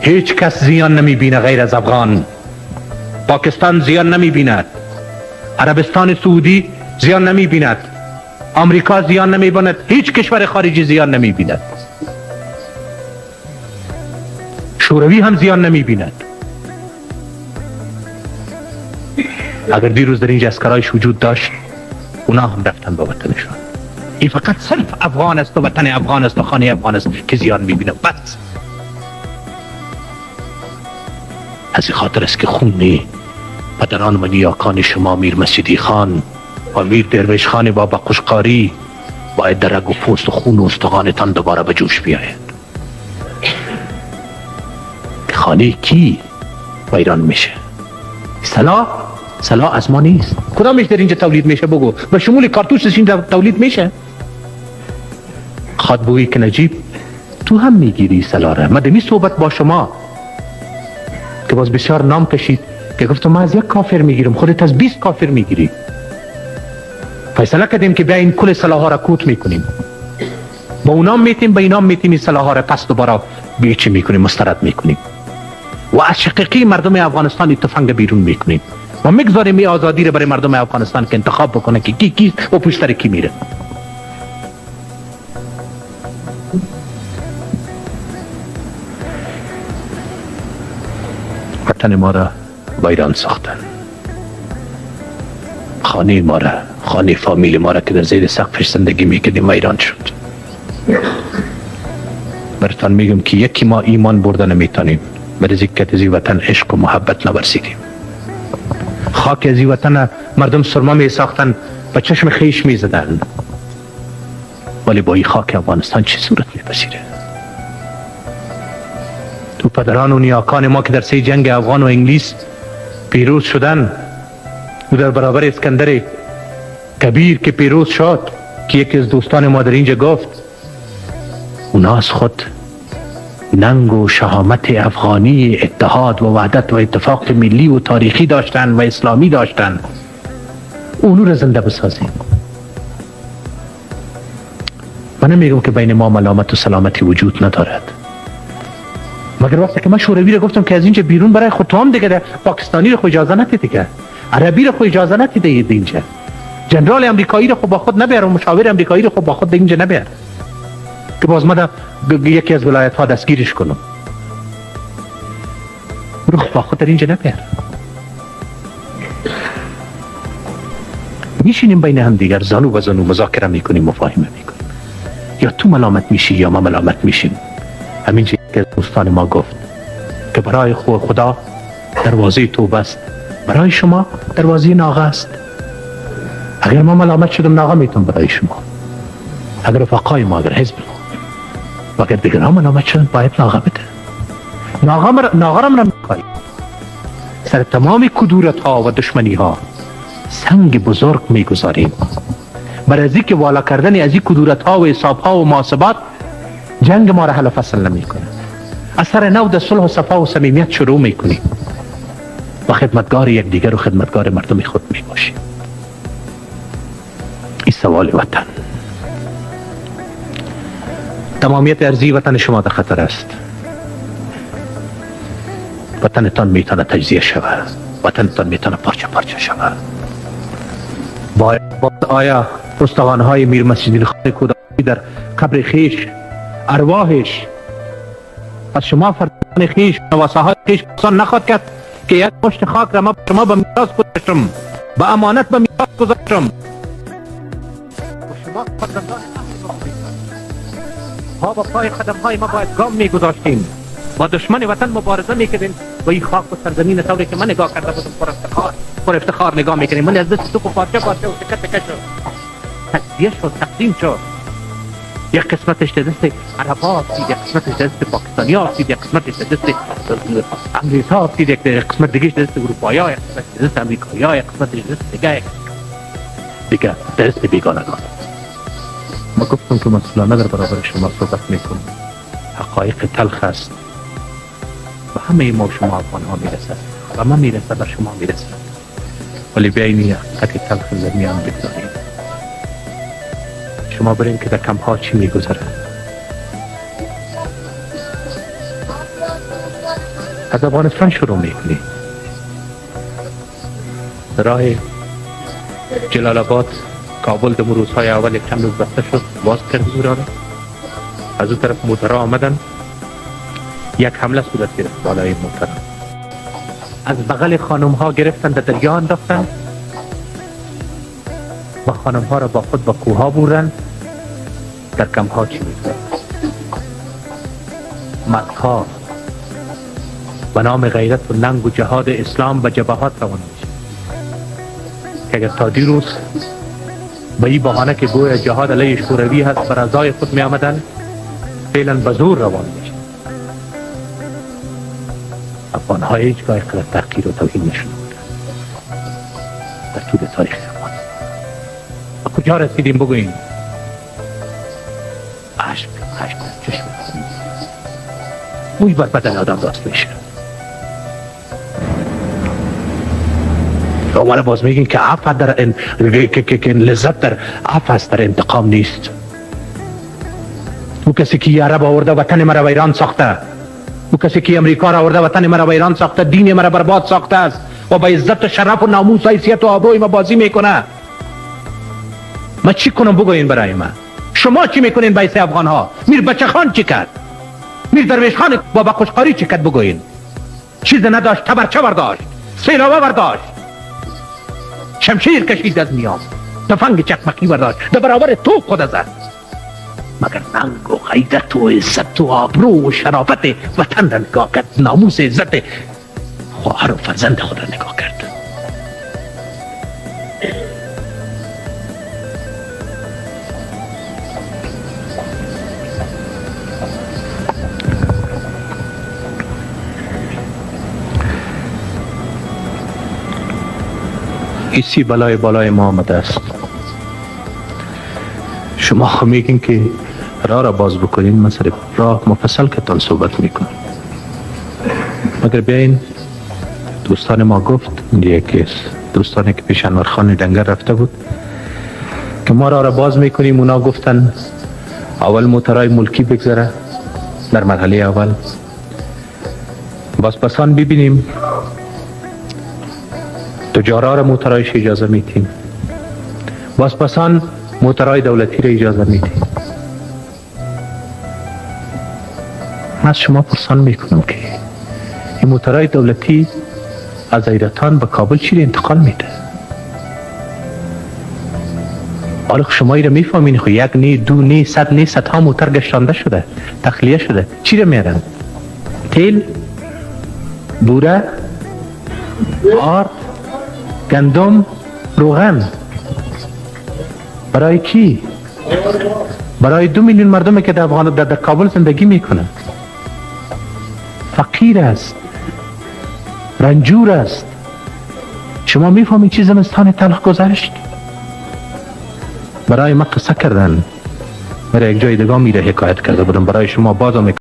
هیچ کس زیان نمی بینه غیر از افغان. پاکستان زیان نمی بیند، عربستان سعودی زیان نمی بیند، آمریکا زیان نمی بیند، هیچ کشور خارجی زیان نمی بیند، شوروی هم زیان نمی بیند. اگر دیروز در اینجا عسکرایش وجود داشت اونا هم رفتن به وطنشان. این فقط صرف افغان است و وطن افغان است و خانه افغان است که زیان می بینه. بس از این خاطر است که خون پدران و نیاکان شما میر مسجدی خان و میر درویش خان بابا قشقاری باید در رگ و پوست و خون و استخوانتان دوباره به جوش بیاید. خانه کی ویران میشه؟ سلاح از ما نیست. کدامش در اینجا تولید میشه بگو؟ به شمول کارتوسش اینجا تولید میشه؟ خواد بگویی که نجیب تو هم میگیری سلاح را. من دمی صحبت با شما که باز بسیار نام کشید که گفتم من از یک کافر میگیرم، خودت از 20 کافر میگیری. فیصله کردیم که بیا این کل سلاح ها را کوت میکنیم، با اونام میتیم به اینام میتیم، این سلاح ها را پس دوباره بیچی میکنیم، مسترد میکنیم و از شقیقی مردم افغانستان تفنگ بیرون میکنیم و میگذاریم این آزادی را برای مردم افغانستان که انتخاب بکنه که کی و پشتر کی میره. وطن ما را ویران ساختن، خانه ما را، خانه فامیل ما را که در زیر سقفش زندگی میکردیم ویران شد. براتان میگم که یکی ما ایمان برده نمیتونیم، برای زکت از این وطن عشق و محبت نورسیدیم. خاک از این وطن مردم سرما می ساختن، به چشم خیش می زدن، ولی با این خاک افغانستان چه صورت می پذیره؟ تو پدران و نیاکان ما که در سه جنگ افغان و انگلیس پیروز شدن و در برابر اسکندر کبیر که پیروز شد، که یکی از دوستان ما در اینجا گفت اونا از خود ننگ و شهامت افغانی، اتحاد و وحدت و اتفاق ملی و تاریخی داشتن و اسلامی داشتن، اونو را زنده بسازیم. من نمیگم که بین ما ملامت و سلامتی وجود ندارد، مگر وقتی که من شوروی را گفتم که از اینجا بیرون برای خود تو هم دیگه، پاکستانی را خود اجازه نتیده، عربی را خود اجازه نتیده اینجا، جنرال امریکایی را خود با خود نبیر و مشاور امریکایی را خود با خود اینجا نبیر که باز ما یکی از ولایت ها دستگیرش کنم. روح با خود در اینجا نبیر. میشینیم بین هم دیگر زانو و زانو مذاکره میکنیم، مفاهمه میکنیم، یا تو ملامت میشی یا ما ملامت میشیم. همین چیزی که دوستان ما گفت که برای خدا دروازه توبه است، برای شما دروازه ناغه است. اگر ما ملامت شدم ناغه میتونم برای شما، اگر رفقای ما، اگر حزب ما، اگر دیگر ها ملامت شدن باید ناغه بده. ناغه را میکنیم سر تمام کدورت ها و دشمنی ها سنگ بزرگ میگذاریم. برای از که والا کردن از این کدورت ها و حساب ها و محاسبات جنگ ما را حل فصل نمی کنه. اثر نو در صلح و صفا و صمیمیت شروع میکنیم و خدمتگار یک دیگر و خدمتگار مردم خود می باشیم. این سوال وطن، تمامیت ارضی وطن شما در خطر است. وطنتان میتونه تجزیه شود، وطنتان میتونه پارچه پارچه شود. آیا استخوان‌های میر مسجدی خان کودکی در قبر خیش، ارواحش از شما فرزندان خیش، نواسه های خیش پسان نخواد کرد که یک مشت خاک را ما شما به میراث گذاشتم، به امانت به میراث گذاشتم و شما فرزندان ها با پای قدم های ما باید گام میگذاشتیم، با دشمن وطن مبارزه میکردیم و این خاک و سرزمین طوری که من نگاه کرده بودم پر افتخار نگاه میکنیم. من از دست تو پارچه پارچه و تکه تکه شد، تجزیه شد، تقسیم شد. یک قسمتش دست عرب ها هستید، یک قسمتش دست پاکستانی ها هستید، یک قسمتش دست انگلیس ها هستید، یک قسمت دیگه دست اروپایی ها، یک قسمت دست امریکایی ها، یک قسمت دست دیگه دست بیگانگان. ما گفتم که مسئولانه در برابر شما صحبت میکنم. حقایق تلخ است و همه ما شما افغان ها میرسد و من میرسد بر شما میرسد، ولی بیاین حقیقت تلخ در میان بگذاریم. شما برین که در کمپ ها چی میگذره. از افغانستان شروع میکنی، راه جلال آباد کابل در روزهای اول یک چند روز بسته شد، باز کرد را. از اون طرف موترها آمدن، یک حمله صورت گرفت بالای موترها. از بغل خانم ها گرفتن در دریا انداختن و خانم ها را با خود با کوه ها بردن، در کمپ ها چی میکنن. مردها به نام غیرت و ننگ و جهاد اسلام به جبهات روان میشه که اگر تا دیروز به این بهانه که گویا جهاد علیه شوروی هست بر ازای خود می آمدن، فعلا به زور روان میشه. افغان ها هیچگاه اقرار تحقیر و توهین نشون بودن در طول تاریخ افغان. کجا رسیدیم بگوییم؟ عشق چشم موی بر بدن آدم راست میشه. اومالا باز میگین که عفو در که لذت در عفو است، در انتقام نیست. او کسی که عرب آورده وطن مرا ویران ساخته، او کسی که امریکا را آورده وطن مرا ویران ساخته، دین مرا برباد ساخته است و با عزت و شرف و ناموس و حیثیت و آبروی ما بازی میکنه. ما چی کنم بگوین برای من؟ شما چی میکنین با ایسه افغان ها؟ میر بچه خان چی کرد؟ میر درویش خان با بخشخاری چی کرد بگوین؟ چیز نداشت، تبرچه برداشت، سیلابه برداشت، شمشیر کشید از میام، تفنگ چکمکی برداشت، در برابر تو خود زد. مگر ننگ و غیرت و عزت و آبرو و شرافت وطن را نگاه کرد، ناموس عزت خواهر و فرزند خود را نگاه کرد. ایسی بالای ما آمده است. شما میگین که راه را باز بکنین، من سر راه مفصل کتان صحبت میکنم. مگر بیاین دوستان ما گفت، یکی دوستانی که پیش انور خان دنگر رفته بود که ما راه را باز میکنیم، اونا گفتن اول موترهای ملکی بگذره در مرحله اول، بازپسان ببینیم تجارا را موترهایش اجازه میتیم، بازپسان موترهای دولتی را اجازه میتیم. من از شما پرسان میکنم که این موترهای دولتی از حیرتان به کابل چی را انتقال میده؟ حالا شما ای را میفهمین خو یک نی دو نی صد نی صدها موتر گشتانده شده، تخلیه شده. چی را میارن؟ تیل، بوره، آرد، گندم، روغن. برای کی؟ برای 2 میلیون مردمی که در کابل زندگی میکنن. فقیر است، رنجور است. شما میفهمید چی زمستان تلخ گذشت؟ برای ما قصه کردن، برای یک جای دیگه میره حکایت کرده بودم، برای شما بازم